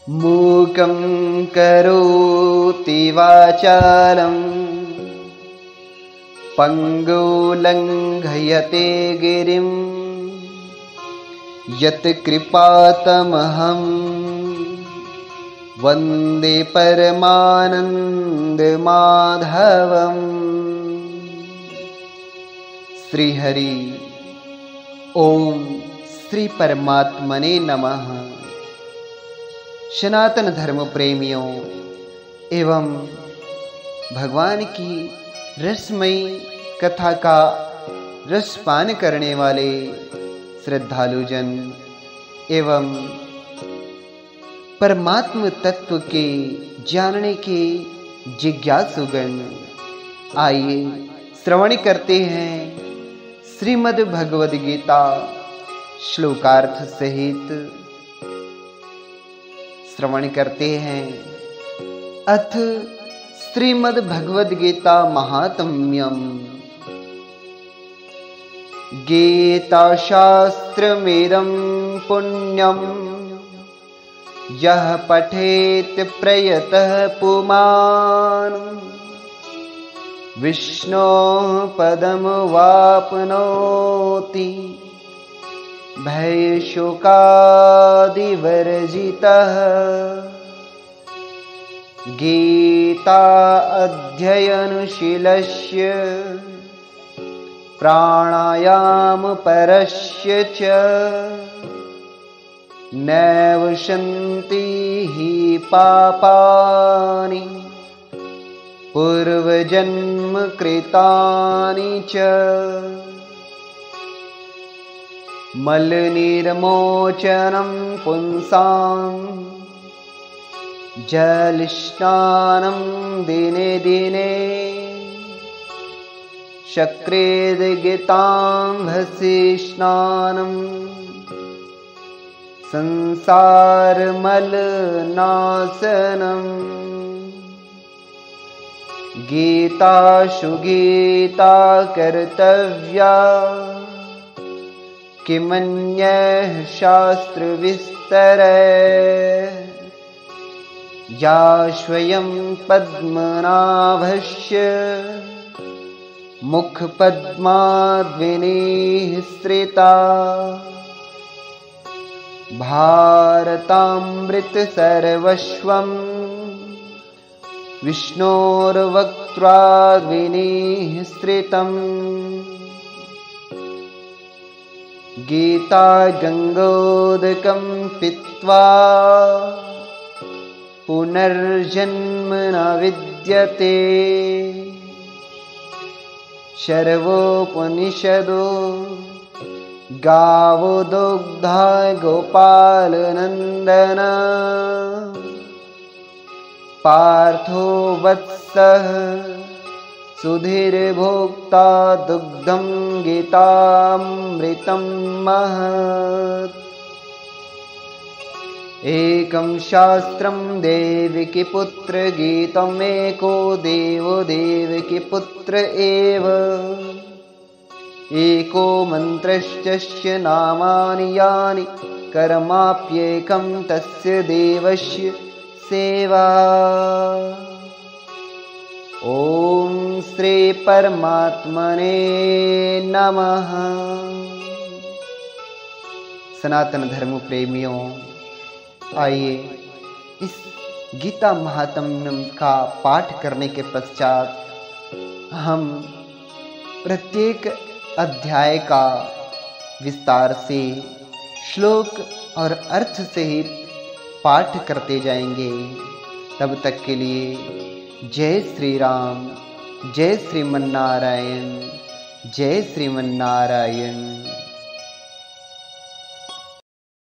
मूकं करोति वाचालं पङ्गुलङ्घयते गिरिं यत्कृपातमहं वन्दे परमानन्दमाधवम्। श्रीहरि ओम श्री परमात्मने नमः। सनातन धर्म प्रेमियों एवं भगवान की रसमयी कथा का रसपान करने वाले श्रद्धालुजन एवं परमात्म तत्व के जानने के जिज्ञासुगण, आइए श्रवण करते हैं श्रीमद् भगवद गीता श्लोकार्थ सहित। श्रवण करते हैं अथ श्रीमद् भगवद गीता महात्म्यम। गीता शास्त्रमिदं पुण्यं यः पठेत् प्रयतः पुमान् विष्णोः पदमवाप्नोति भयशोकादिवर्जितः। गीता अध्ययनशीलस्य प्राणायामपरस्य च नैव सन्ति हि पापानि पूर्वजन्म कृतानि च। मलनिर्मोचनं पुंसां जलस्नानं दिने दिने शक्रेदगीतांभसि स्नानं संसारमलनाशनम्। गीतासु गीता कर्तव्या किमन्यः शास्त्रविस्तरे। या स्वयं पद्मनाभस्य मुखपद्माद्विनिःसृता भारतामृत सर्वस्वं विष्णोर्वक्त्राद्विनिःसृतम्। गीता गंगोदकं पीत्वा पुनर्जन्म न विद्यते। सर्वोपनिषदो गावो दुग्धा गोपालनन्दन। पार्थो वत्सः सुधीर्भोक्ता दुग्धं गीतामृतं महत्। एकं शास्त्रं देवकी पुत्र गीतमेको देवो देवकी पुत्र एव। एको मन्त्रश्चस्य नामानि यानि कर्माप्येकं तस्य देवस्य सेवा। ओम श्री परमात्मने नमः। सनातन धर्म प्रेमियों, आइए इस गीता महात्म्य का पाठ करने के पश्चात हम प्रत्येक अध्याय का विस्तार से श्लोक और अर्थ सहित पाठ करते जाएंगे। तब तक के लिए जय श्री राम, जय श्रीमन्नारायण, जय श्रीमन्नारायण।